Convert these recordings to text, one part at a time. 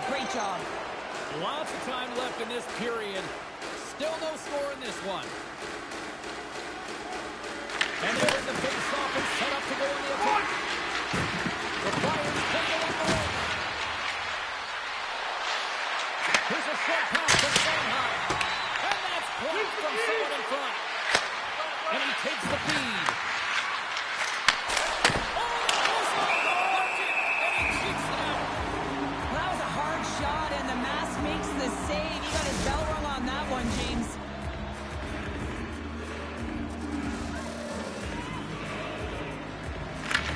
Great job. Lots of time left in this period. Still no score in this one. And there's the face-off and set up to go on the attack. The Flyers take it on the way. Here's a short pass to Sanheim. And that's blocked from someone in front. And he takes the feed. The save. He got his bell rung on that one, James.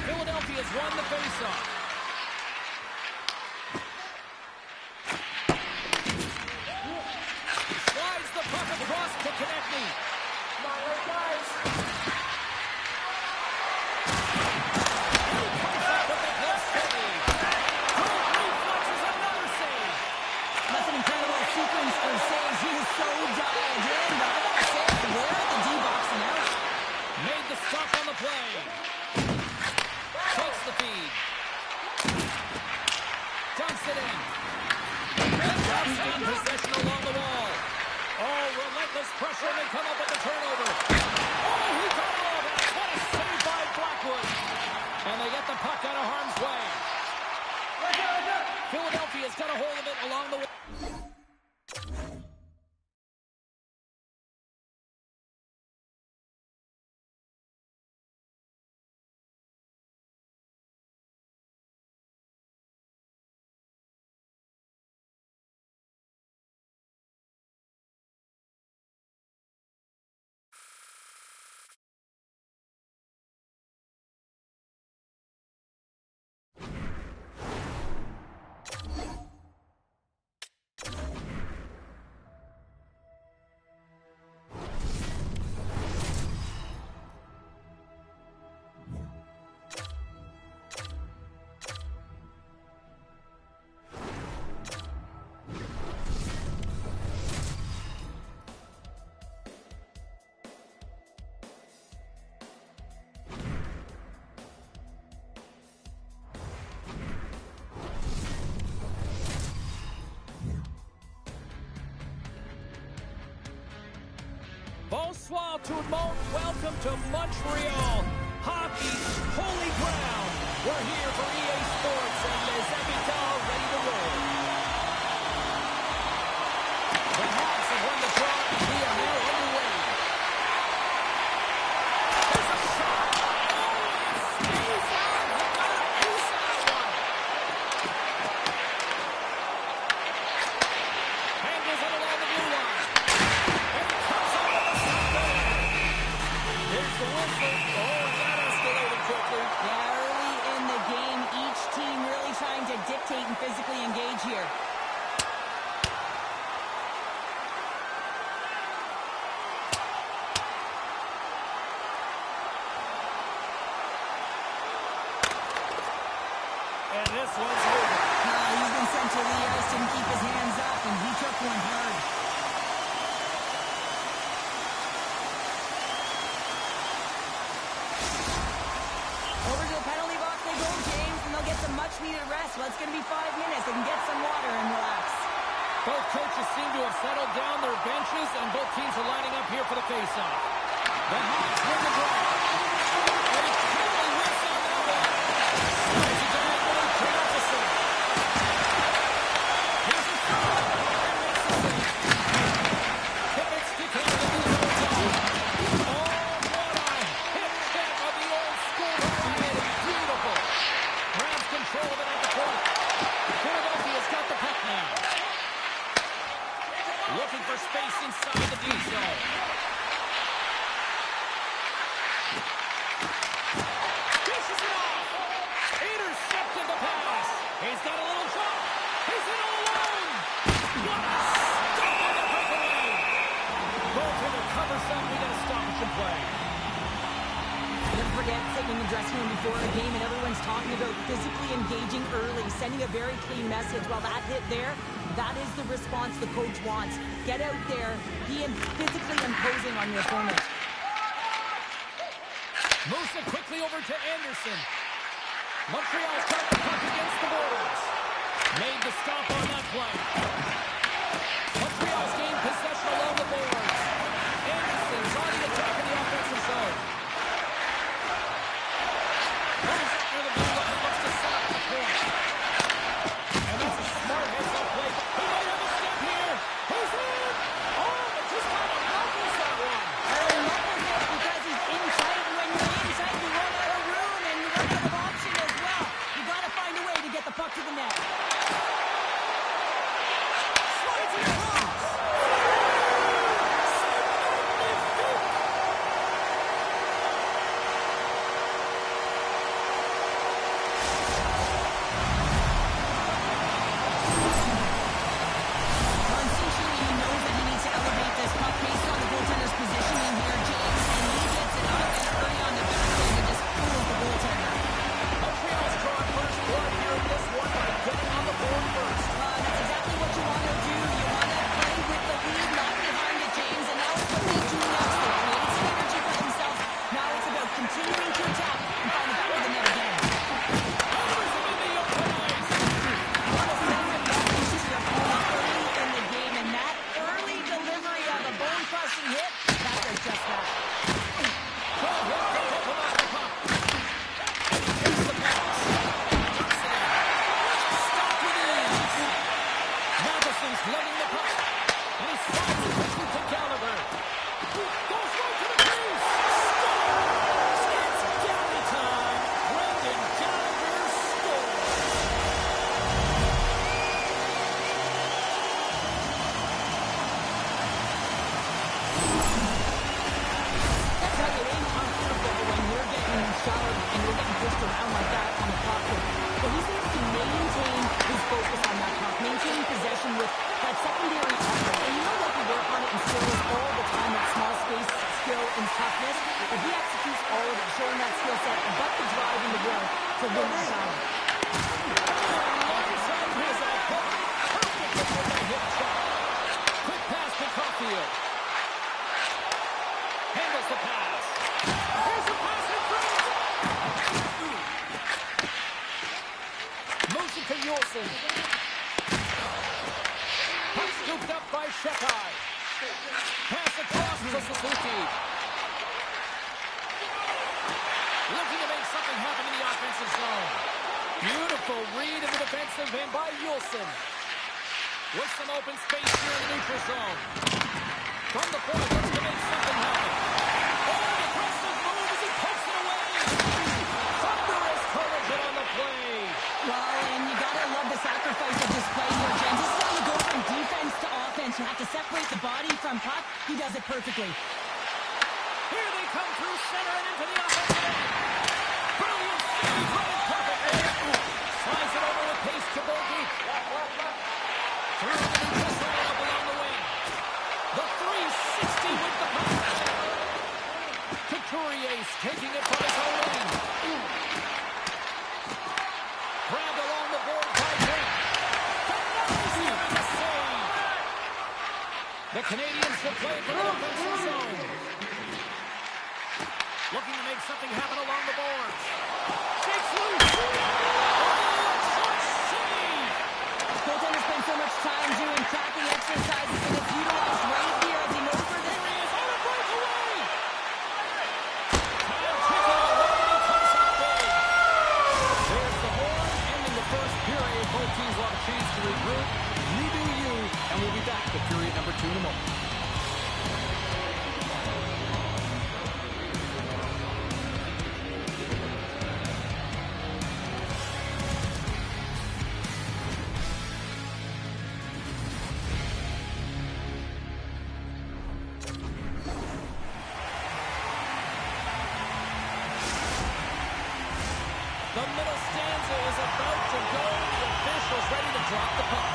Philadelphia's won the faceoff. Slides the puck across to Konechny. Come on, guys. He comes up with a glove save. Good reflexes, another save. That's an incredible sequence of saves. He is so dialed in, but I gotta say, where are the D-box and out? Made the stop on the play. Takes the feed. Dumps it in. And possession along the wall. Oh, relentless pressure, and they come up with the turnover. Oh, he got all that. What a save by Blackwood. And they get the puck out of harm's way. Philadelphia's got a hold of it along the way. Bonsoir tout le monde. Welcome to Montreal. Hockey's holy ground. We're here for EA Sports and Les Habitants ready to roll. The Hawks have won the draw and we are now underway. There's a shot. Oh, it stays on. He got a piece of that one. Handles it along the blue line. Here's the whistle. Oh, that escalated quickly. Yeah, early in the game, each team really trying to dictate and physically engage here. And this one's over. He's been sent to the ice, didn't keep his hands up, and he took one hard. Over to the penalty box they go, James, and they'll get some much-needed rest. Well, it's going to be 5 minutes. They can get some water and relax. Both coaches seem to have settled down their benches, and both teams are lining up here for the face-off. The Hawks win the draw. And it's clearly whiffs on that one. Slides it down the way, clean up the save. Here's a shot. And makes the save. Tippett sticking to the blue zone. Oh, what a hit check of the old school variety. Beautiful. Grabs control of it at the point. Philadelphia's got the puck now. Looking for space inside the D zone. Dishes it off. Intercepted the pass. He's got a little drop. He's in all alone. What a stop on the breakaway. Goaltender covers up. We got a stoppage in play. Don't forget, sitting in the dressing room before a game, and everyone's talking about physically engaging early, sending a very clean message. Well, that hit there, that is the response the coach wants. Get out there, be physically imposing on your opponent. Moves it quickly over to Anderson. Montreal's got the puck against the borders. Made the stop on that play. Montreal's gained possession along the boards. Anderson's on the attack in the offensive zone. Moves up near the blue line and looks to set up the point. And that's a smart heads-up play. He might have a step here. He's in. Oh, it just kind of muffles that one. And muffles it because he's in tight. And when you're in tight, you run out of room and you run out of option as well. You got to find a way to get the puck to the net. Slides it across. Instinctually, he knows that he needs to elevate this puck based on the goaltender's positioning here, James, and he gets it up and early on the back end and just fools the goaltender. Montreal's drawing first blood here in this one by getting on the board first. That's exactly what you want to do. You want to play with the lead, not behind it, James, and that was what they do next. They created some energy for themselves. Now it's about continuing to attack and find the back of the net again. Covers him in the open ice. You want to send the message to your opponent early in the game, and that early delivery of a bone-crushing hit, that does just that. Well, here's the puck on the puck. Here's the pass. Dumps it in. Stopped with ease. Matheson's letting the puck. And he slides it quickly to Gallagher. Goes right to the crease. Scores. It's Galley time. Brendan Gallagher scores. That's how you ain't comfortable when you're getting shot and you're getting pushed around like that on the puck. But he's able to maintain his focus on that puck, maintain possession with that secondary effort. And you know what we work on it in skills all the time, that small space skill and toughness. But he executes all of it, showing that skill set, but the drive and the will to win the battle. Onside has a hook. Perfect before that hip shot. Quick pass to Caulfield. Handles the pass. Here's the pass in front. Moves it to Yulson. Puck scooped up by Shekai. Pass across to Suzuki. Looking to make something happen in the offensive zone. Beautiful read in the defensive end by Yulson. With some open space here in the neutral zone. From the point, looks to make something happen. Oh, aggressive move as he pokes it away. Thunderous courage on the play. Well, and you gotta love the sacrifice of this play here, James. This is how you go from defense to offense. You have to separate the body from puck. He does it perfectly. Here they come through center and into the offensive end. Brilliant save, right perfectly. Slides it over with pace to Bolduc. Through the neutral zone up along the wing. The 360 with the puck. Couturier taking it from his own end. Grabbed along the board by Brent. Denies him in the save. The Canadians will play from the defensive zone. Looking to make something happen along the boards. Shakes loose. Oh, shot save. Goaltender spent so much time doing tracking exercises, and it's utilized right here as he knows where this Here he is on a breakaway. Kyle taking it away, and he comes up big. There's the horn, ending the first period. Both teams will have a chance to regroup. You do you, and we'll be back to period number 2 in a moment. The middle stanza is about to go. The official's ready to drop the puck.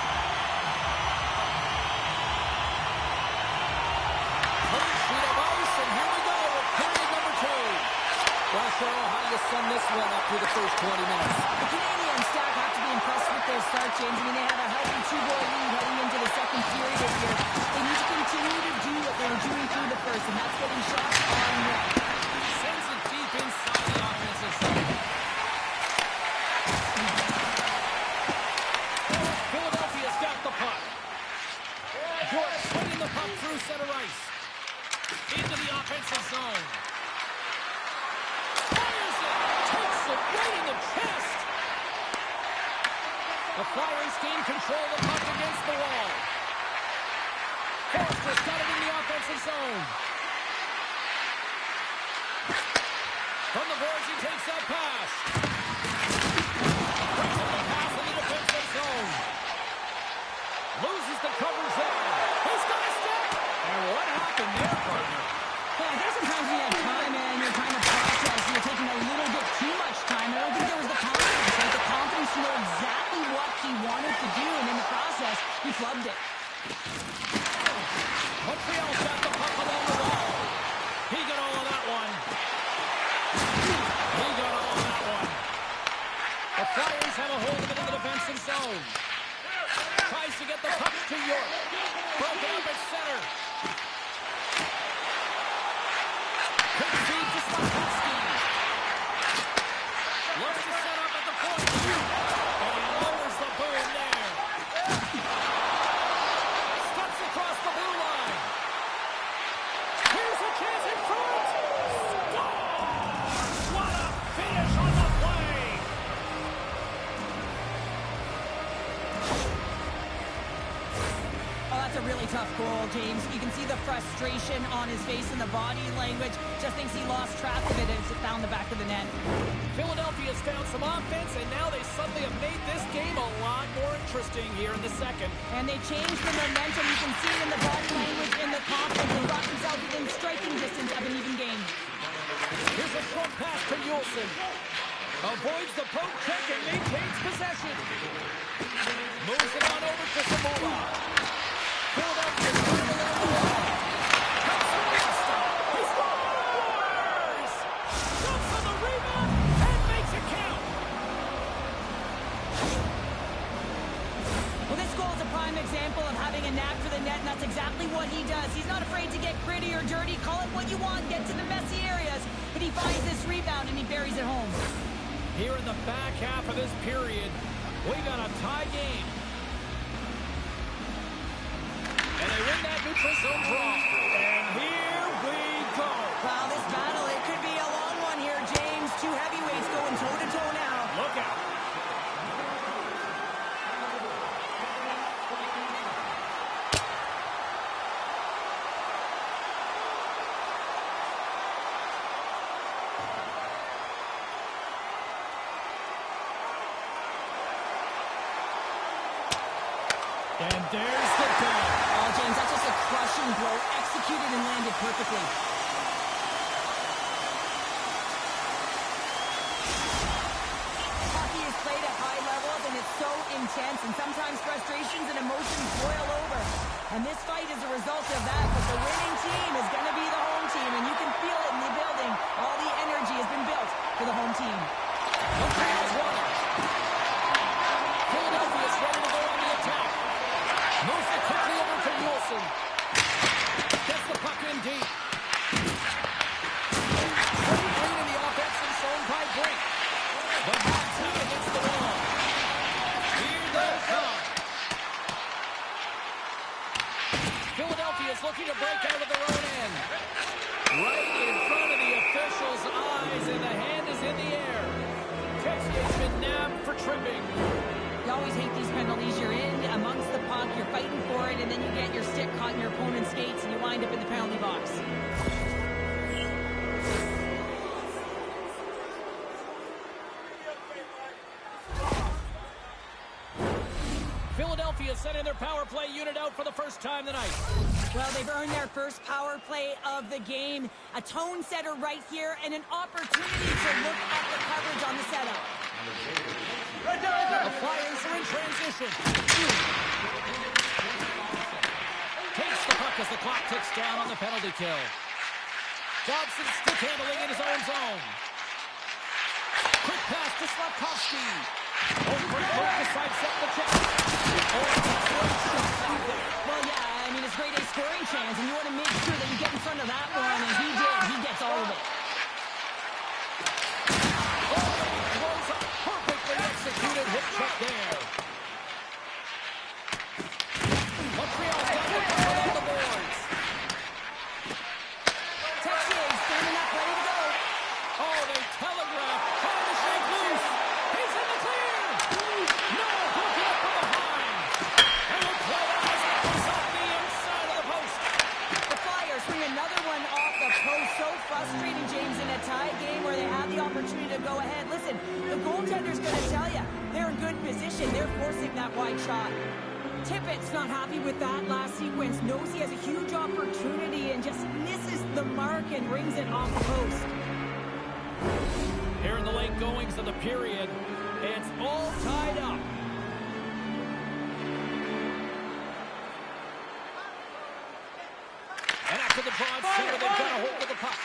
Clean sheet of ice, and here we go with period number 2. Well, Cheryl, how do you sum this one up through the first 20 minutes? The Canadian staff have to be impressed with their start, James. I mean, they have a healthy 2-goal lead heading into the second period here. They need to continue to do what they were doing through the first, and that's getting shots on net. Sends it deep inside the offensive zone. Flyers gain control of the puck against the wall. Foster's got it in the offensive zone. From the boards, he takes that pass. Brings up the pass in the defensive zone. Loses the coverage there. He's got a stick. And what happened there, partner? Well, I think sometimes when you have time and you're trying to process, you're taking a little bit too much time. I don't think there was the confidence, right? The confidence to know exactly what he wanted to do, and in the process, he flubbed it. Montreal's got the puck along the wall. He got all of that one. He got all of that one. The Flyers have a hold of it in the defensive zone. Tries to get the puck to York. Broken up at center. Quick feed to Slafkovsky. Looks to set up at the point. And he lowers the boom there. Steps across the blue line. Here's a chance in front. Score! What a finish on the play. Oh, that's a really tough goal, James. You can see the frustration on his face and the body language. Just thinks he lost track of it as it found the back of the net. Philadelphia's found some offense, and now they suddenly have made this game a lot more interesting here in the second. And they changed the momentum. You can see it in the body language, in the confidence. They brought themselves within striking distance of an even game. Here's a short pass to Nielsen. Avoids the poke check and maintains possession. Moves it on over to Zamula. Philadelphia's trying to let the wall. He scores! Jumps on the rebound and makes it count. Well, this goal is a prime example of having a knack for the net, and that's exactly what he does. He's not afraid to get gritty or dirty. Call it what you want. Get to the messy areas. But he finds this rebound, and he buries it home. Here in the back half of this period, we got a tie game. And they win that neutral zone draw. And here we go. Wow, this battle, it could be a long one here, James. Two heavyweights going toe-to-toe now. Look out. And there's the goal. Oh, James, that's just a crushing blow, executed and landed perfectly. Hockey is played at high levels, and it's so intense, and sometimes frustrations and emotions boil over. And this fight is a result of that, but the winning team is going to be the home team, and you can feel it in the building. All the energy has been built for the home team. Montreal's won. Philadelphia's ready to go on the attack. Moves it quickly over to Nielsen. Gets the puck in deep. Green in the offensive zone by Brink. The Hawks have against the wall. Here they come. Philadelphia's looking to break out of their own end. Right in front of the officials' eyes, and the hand is in the air. Texas been nabbed for tripping. You always hate these penalties. You're in amongst the puck, you're fighting for it, and then you get your stick caught in your opponent's skates, and you wind up in the penalty box. Philadelphia sending their power play unit out for the first time tonight. Well, they've earned their first power play of the game. A tone setter right here, and an opportunity to look at the coverage on the setup. The Flyers are in transition. Takes the puck as the clock ticks down on the penalty kill. Dobson stick handling in his own zone. Quick pass to Slafkovsky. Oakland decides set the check. Well, yeah, I mean, it's grade A scoring chance, and you want to make sure that you get in front of that one, and he did. He gets all of it. Perfectly executed hit check there. Montreal's got the puck on the boards. Texas standing up, ready to go. Oh, they telegraph. Trying to shake loose. He's in the clear. No, broken up by possession. They're forcing that wide shot. Tippett's not happy with that last sequence. Knows he has a huge opportunity and just misses the mark and rings it off the post. Here in the late goings of the period, it's all tied up. And after the draw at center, they've got a hold of the puck.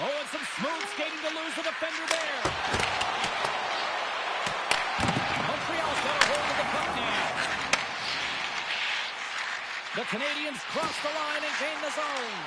Oh, and some smooth skating to lose the defender there. Montreal's got a hold of the puck now. The Canadians cross the line and gain the zone.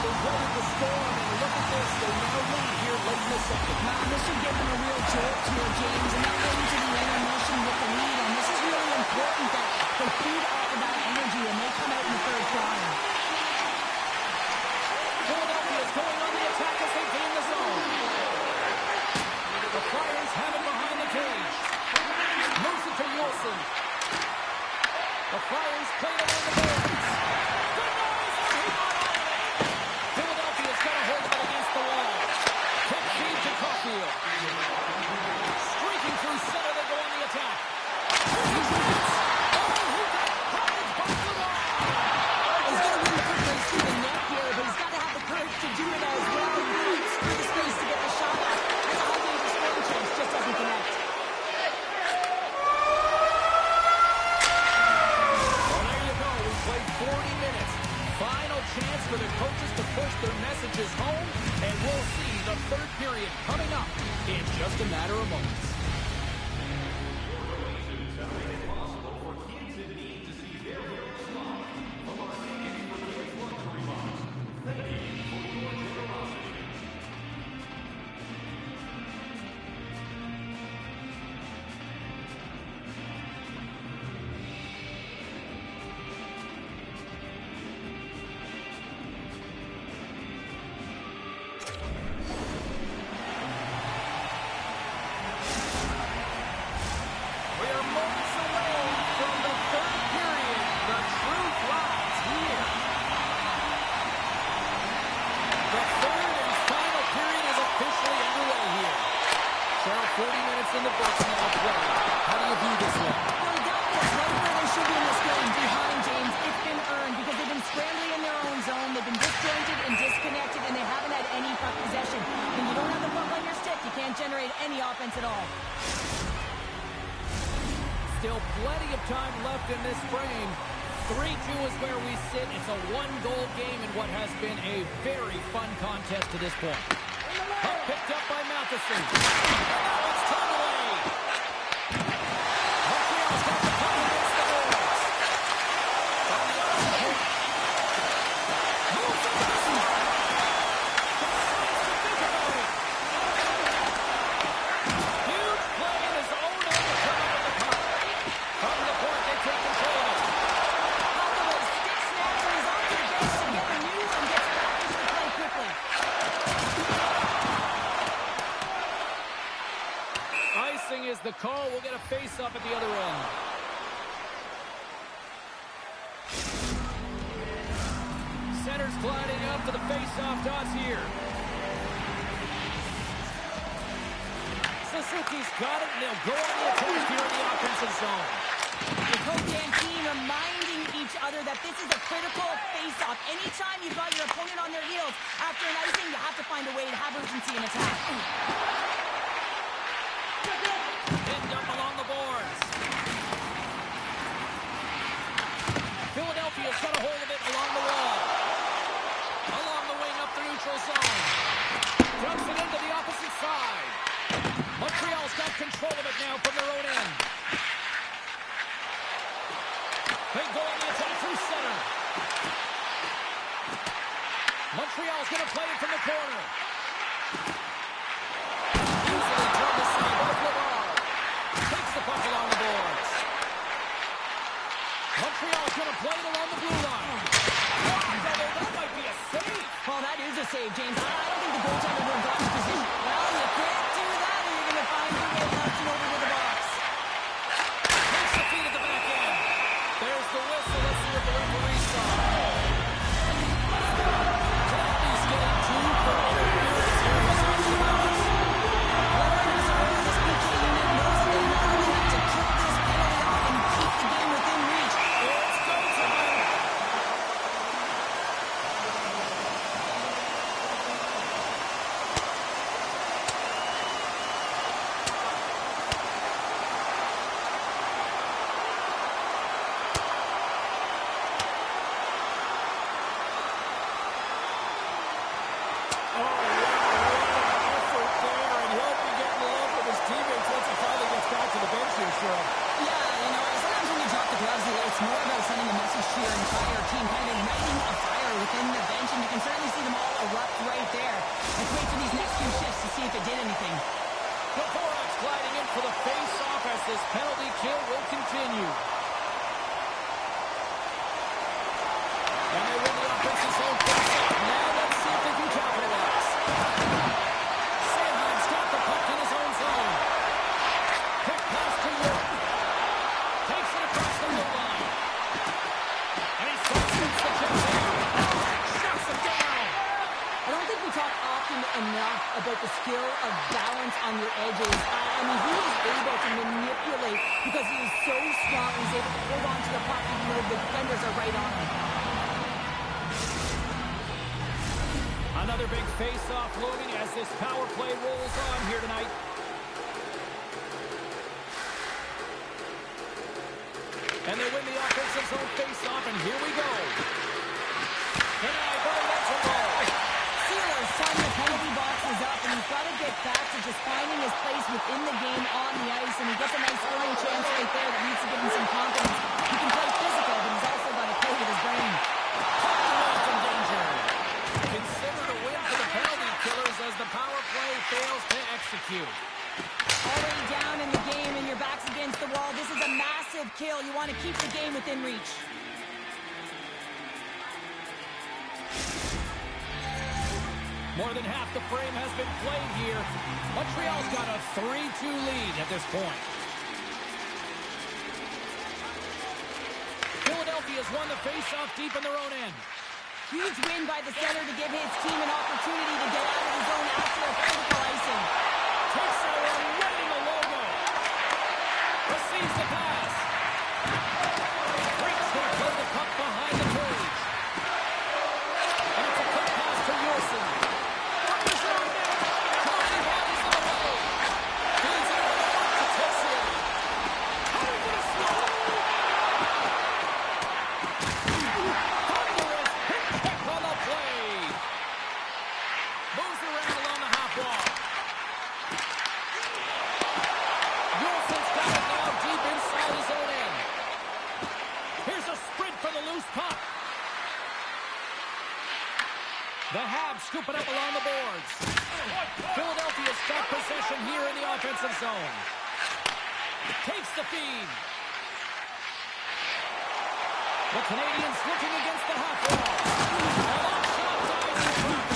They weathered the storm, and look at this. They now lead here late in the second. Now, this should give them a real jolt here, James, and they're into the intermission with the lead, and this is really important that they feed off of that energy, and they come out in the third quarter. Philadelphia is going on the attack as they gain the zone. The Flyers have it behind the cage. Moves it to Wilson. The Flyers play it on the boards. Streaking through center, they go on the attack. Oh, he got crowded by the wall. He's going to win the quick race through the net here, but he's got to have the courage to do it as well. He fights through the space to get the shot off. That's a high danger scoring chance, just doesn't connect. Well, there you go. We played 40 minutes. Final chance for the coaches to push their messages home, and we'll see the third period coming up in just a matter of moments. In the books now play. How do you view this one? Philadelphia's right where they should be in this game. Behind, James. It's been earned because they've been scrambling in their own zone. They've been disjointed and disconnected, and they haven't had any puck possession. When you don't have the puck on your stick, you can't generate any offense at all. Still plenty of time left in this frame. 3-2 is where we sit. It's a one-goal game in what has been a very fun contest to this point. Puck picked up by Matheson. Now it's turned away. Montreal's got the puck against the boards. On the opposite. Moves the Matheson. Decides to think about it. Huge play in his own end to come out of the puck. From the point, they take control of it. Holloway stick snaps and he's off to the bench to get the new and gets back into the play quickly. Icing is the call. We'll get a face-up at the other end. Center's gliding up to the face-off dots here. Suzuki's got it, and they'll go on the attack here in the offensive zone. The coach and team reminding each other that this is a critical face-off. Anytime you've got your opponent on their heels after an icing, you have to find a way to have urgency in attack. Pinned up along the boards. Philadelphia's got a hold of it along the wall. Along the wing up the neutral zone. Dumps it into the opposite side. Montreal's got control of it now from their own end. They go on the attack through center. Montreal's going to play it from the corner. Easily turned aside by Fleury. This penalty kill will continue. And they win the offensive zone face-off. Now let's see if they can capitalize. Sandham's got the puck in his own zone. Quick pass to York. Takes it across the blue line. And he sidesteps the check down. Shuts it down. I don't think we talk often enough about the skill of balance on your edges. I mean, he was able to manipulate because he is so strong. He's able to hold on to the puck even though the defenders are right on him. Another big face-off looming as this power play rolls on here tonight. And they win the offensive zone face-off, and here we go. Denied by Legendary. Sealer's tying the penalty boxes up, and he's got to get back to just finding his place within the game on the ice, and he gets a nice scoring chance right there that needs to give him some confidence. He can play physical, but he's also got to play with his brain. From danger. Considered a win for the penalty killers as the power play fails to execute. Already down in the game and your back's against the wall. This is a massive kill. You want to keep the game within reach. More than half the frame has been played here. Montreal's got a 3-2 lead at this point. Philadelphia's won the face-off deep in their own end. Huge win by the center to give his team an opportunity to get out of the zone after a critical icing. Takes it away, winning the logo. Receives the pass. Freak's going to play the puck behind the cage. And it's a quick pass to Wilson. Fires it on net. Tony bodies in the way. Feeds it over to Tessier. How are you going to stop? Thunderous hit check on the play. Moves around along the half wall. Wilson's got it now deep inside his own end. Here's a sprint for the loose puck. The Habs scoop it up along the boards. Philadelphia's got possession here in the offensive zone. Takes the feed. The Canadians looking against the half wall. A long shot dives in front.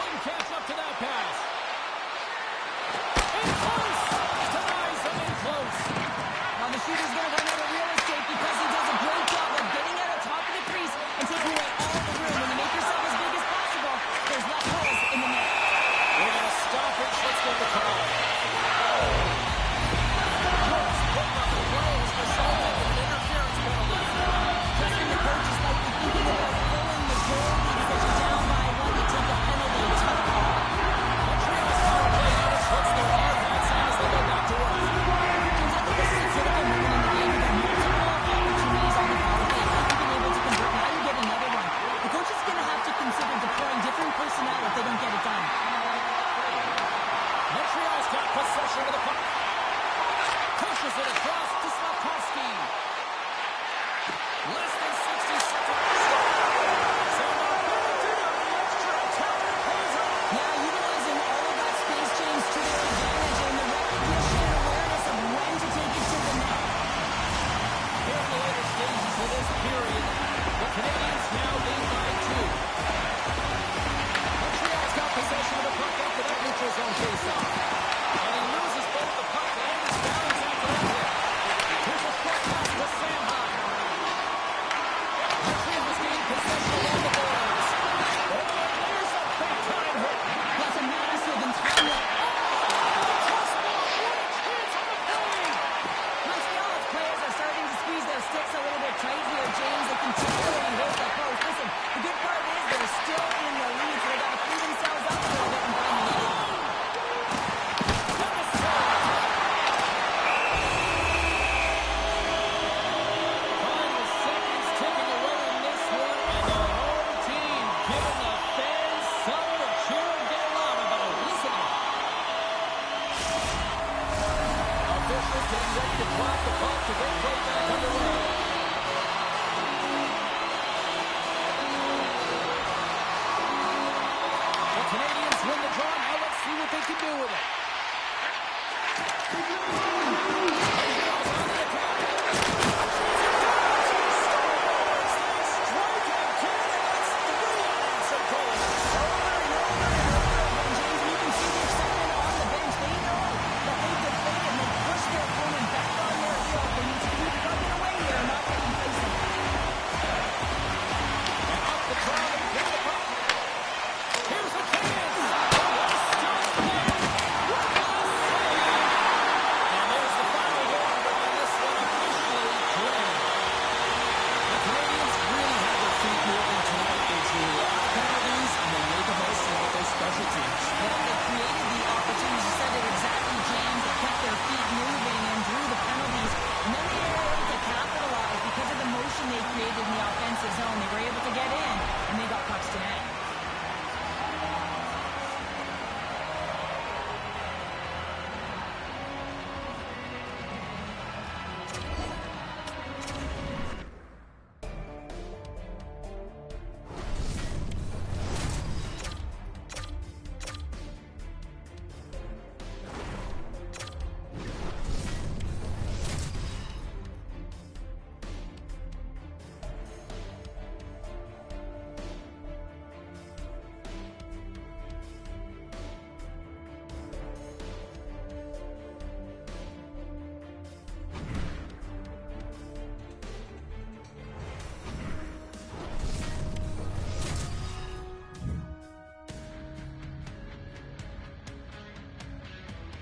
Couldn't catch up to that pass. In close. Denies him in close. Now the shooter's going to run out of real estate because he does a great job of getting out of top of the crease and taking away all the room. When you make yourself as big as possible, there's less holes in the net. We're going to stop it. Let's get the call. Brooks putting up the plays, resulting in an interference penalty. Justin, the coach is likely thinking about pulling the goalie because you're down by one to take a penalty. Tough call. Montreal's power play units looks their hard hats on as they go back to work. I think this is a critical moment in the game. You've got multiple opportunities on the power play. If you've been able to convert, now you get another one. The coach is going to have to consider deploying different personnel if they don't get it done. Montreal's got possession of the puck. Pushes it across to Slafkovsky. Less than 60 seconds. Yeah, utilizing all of that space change to their advantage and the recognition and awareness of when to take it to the net. Here in the later stages of this period, the Canadians now lead by 2. Montreal's got possession of the puck after that neutral zone face-off. And he loses both the puck and his balance after that hit. Here's a short pass to Sandhamn. Montreal's gained possession along the boards. Oh, there's a big-time hit. That's a massive and timely. Montreal's players are starting to squeeze their sticks a little bit tight here, James. They continually hit the post. Listen, the good part is they're still in the lead, so they got to free themselves up a little bit and find the net. Final seconds ticking away in this one, and the home team giving the fans something to cheer and get loud about. Listen up. Officials getting ready to clap the puck to get play back underway. The Canadians win the draw. Now let's see what they can do with it.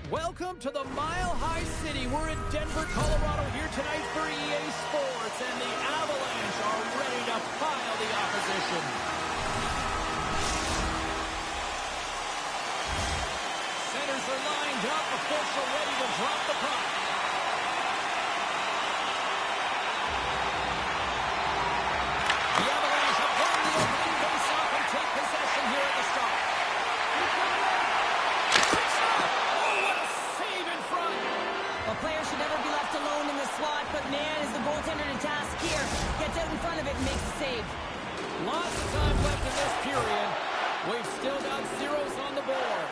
Welcome to the Mile High City. We're in Denver, Colorado here tonight for EA Sports, and the Avalanche are ready to pile the opposition. Centers are lined up, official ready to drop the puck. The Avalanche have won the opening face-off and take possession here at the start. A player should never be left alone in the slot, but man, is the goaltender to task here. Gets out in front of it and makes a save. Lots of time left in this period. We've still got zeros on the board.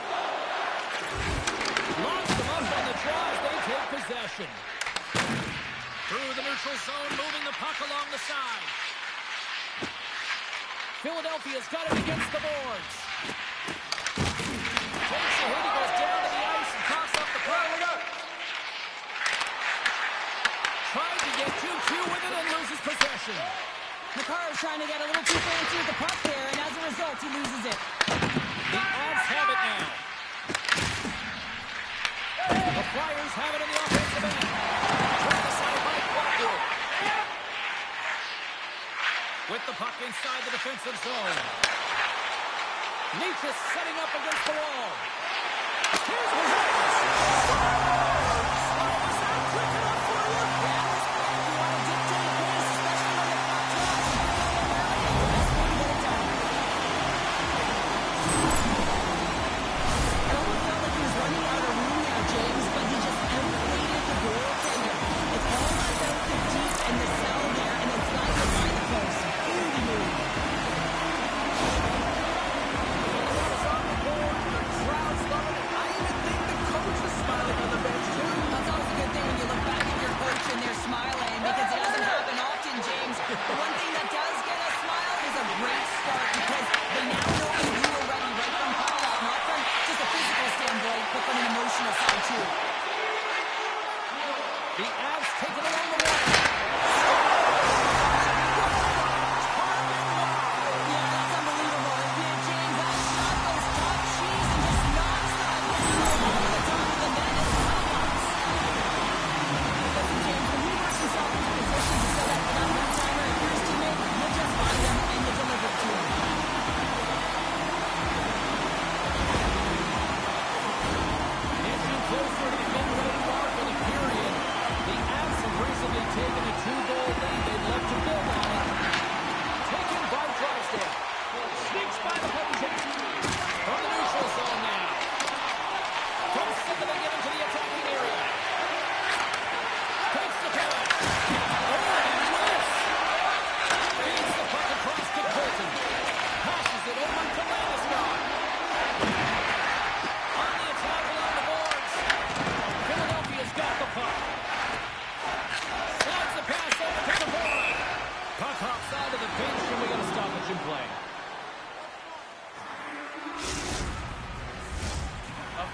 Launch them up on the draw as they take possession. Through the neutral zone, moving the puck along the side. Philadelphia's got it against the boards. Takes a hit, he goes down to the ice and coughs up the puck. Trying to get 2-2 with it and loses possession. Makarov's trying to get a little too fancy with the puck there, and as a result, he loses it. The Avs have it now. The Flyers have it in the offensive end. Turned aside by Blackwood. With the puck inside the defensive zone. Leach is setting up against the wall. Here's the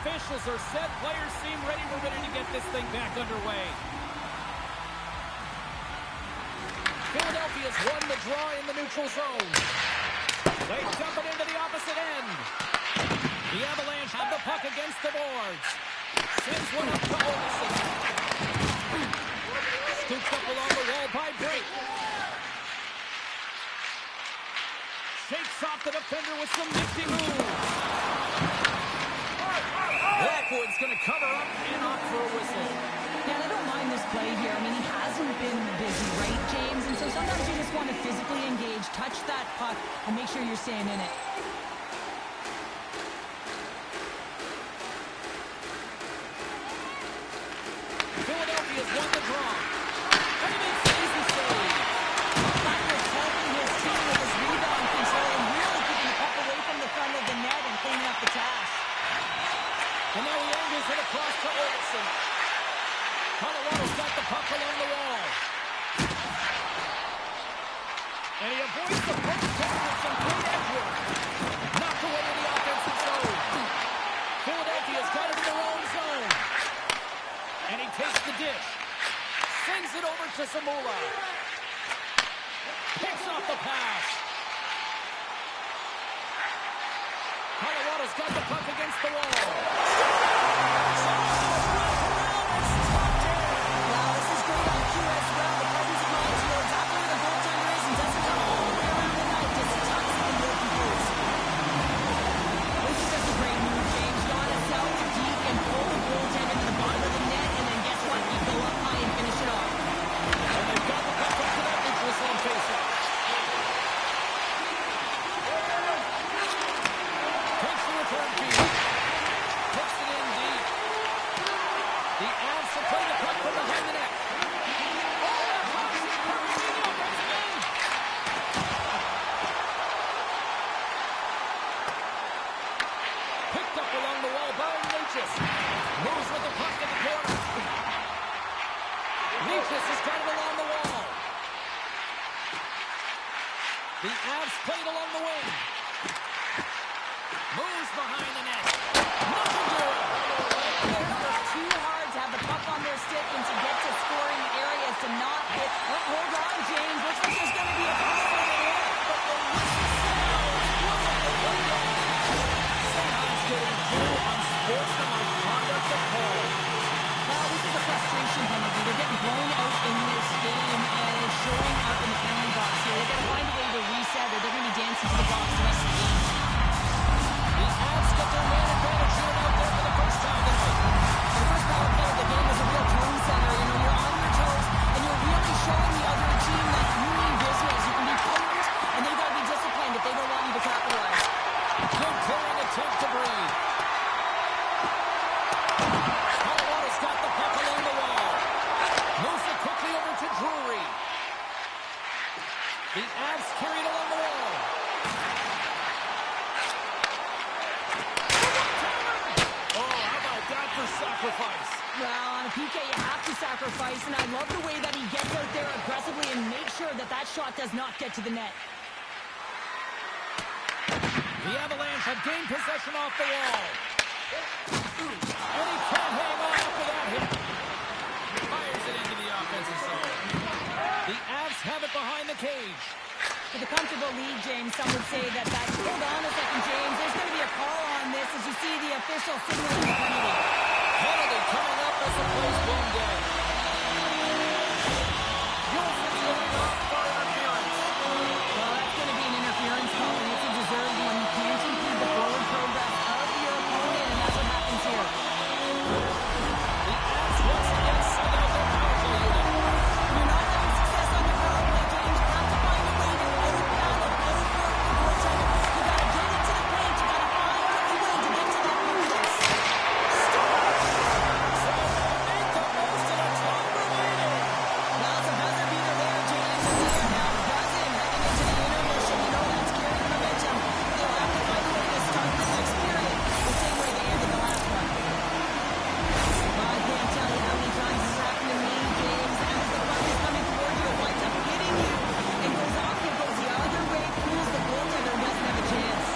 Officials are set. Players seem ready. We're ready to get this thing back underway. Philadelphia's won the draw in the neutral zone. They dump it into the opposite end. The Avalanche have the puck against the boards. Sends one up to Olsen. Scoops up along the wall by Drake. Shakes off the defender with some nifty moves. Blackwood's going to cover up and off for a whistle. Yeah, I don't mind this play here. I mean, he hasn't been busy, right, James? And so sometimes you just want to physically engage, touch that puck, and make sure you're staying in it. Philadelphia's won the draw. And he makes an easy save. Blackwood's helping his team with his rebound control and really keeping the puck away from the front of the net and cleaning up the trash. And now he angles it across to Olsen. Colorado's got the puck along the wall. And he avoids the post check with some great edge work. Knocked away in the offensive zone. Philadelphia's got it in their own zone. And he takes the dish. Sends it over to Zamula. Picks off the pass. Colorado has got the puck against the wall. Wow, this is great on cue as well. The presence of mind to know exactly where the goaltender is and doesn't come all the way around the net. Just tucks it in the open post. This is just a great move, James. You want to sell it deep and pull the goaltender to the bottom of the net, and then guess what? You go up high and finish it off. And they've got the puck up to that neutral zone faceoff. Takes the return feed. Puts it in deep. The Avs have played the puck from behind the net. Picked up along the wall by Natchez. Moves with the puck in the corner. Natchez has got it along the wall. The Avs played along the wing. Moves behind the net. Nothing doing. It's just too hard to have the puck on their stick and to get to scoring areas to not hit. Oh, hold on, James. Looks like there's going to be a call over there. But the whistle Somehow getting through unsportsmanlike conduct of call. Well, this is a frustration penalty. They're getting blown out in this game, and it's showing up in the penalty box here. They've got to find a way to reset, or they're going to be dancing to the box the rest of the game. The Avs get their man advantage unit out there for the first time tonight. The first power play of the game is a real tone setter. You know, you're on your toes, and you're really showing the other team that you mean business. You can be potent, and they've got to be disciplined if they don't want you to capitalize. Good clearing attempt to breathe. Colorado's got the puck along the wall. Moves it quickly over to Drury. The Avs carried along the wall. Oh, how about that for sacrifice? Well, on a PK, you have to sacrifice, and I love the way that he gets out there aggressively and makes sure that that shot does not get to the net. The Avalanche have gained possession off the wall. And he can't hang on after that hit. Fires it into the offensive zone. The Avs have it behind the cage. With a comfortable lead, James, some would say that hold on a second, James. There's going to be a call on this as you see the official signaling the penalty. Penalty coming up as the play's blown dead. Wilson's going off for interference. Well, that's going to be an interference call, and it's a deserved one. You can't impede the forward progress of your opponent, and that's what happens here. The Avs once again send out their power play unit. You're not having success on your power play, James. You have to find a way to outbattle, outwork the goaltender. You got to get into the paint. You got to find a way to get to that finish. So make the most of the time remaining. Well, it's a buzzer beater there, James, and they are now buzzing heading into the intermission. You know that's carrying momentum. They'll have to find a way to start the next period the same way they ended the last one. Well, I can't tell you how many times this has happened to me, James. As the puck is coming toward you, it winds up hitting you and goes off and goes the other way, fools the goaltender, and doesn't have a chance.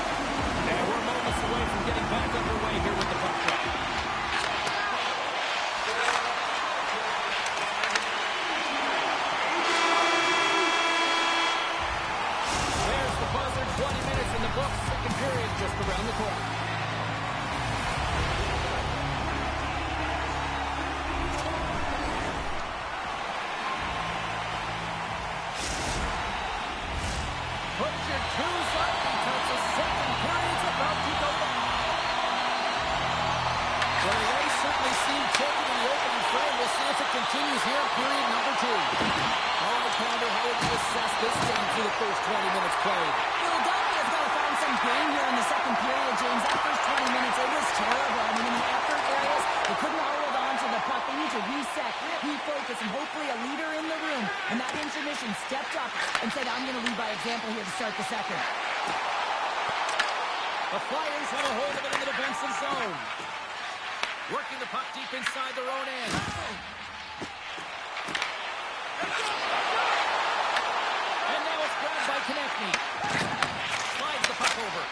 And we're moments away from getting back underway here with the puck drop. There's the buzzer, 20 minutes in the books, second period just around the corner. Put your twos up because the second period's about to go down. Well, the A's certainly seem tilted in the opening frame. We'll see if it continues here in period number 2. All right, Pounder, how would you assess this game through the first 20 minutes played? Philadelphia's got to find some game here in the second period, James. That first 20 minutes, it was terrible. I mean, in the effort areas, they couldn't hold on to the puck. They need to reset, refocus, and hopefully a leader in the room. And that intermission stepped up and said, I'm going to lead by example here to start the second. The Flyers have a hold of it in the defensive zone. Working the puck deep inside their own end. And now it's grabbed by Konechny. Slides the puck over.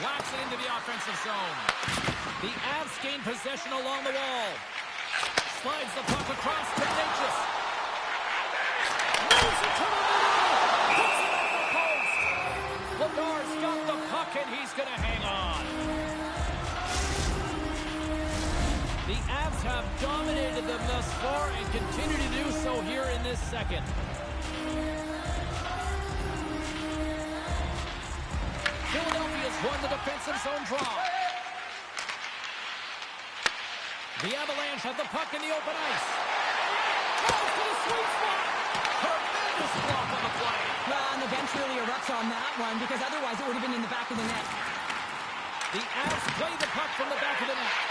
Whacks it into the offensive zone. The Avs gain possession along the wall. Slides the puck across to Natchez. Moves it to the middle. Puts it on the post. Lagar's got the puck and he's going to hang on. The Avs have dominated them thus far and continue to do so here in this second. Philadelphia's won the defensive zone draw. The Avalanche have the puck in the open ice. Goes to the sweet spot. Tremendous block on the play. Well, and the bench really erupts on that one because otherwise it would have been in the back of the net. The Avs play the puck from the back of the net.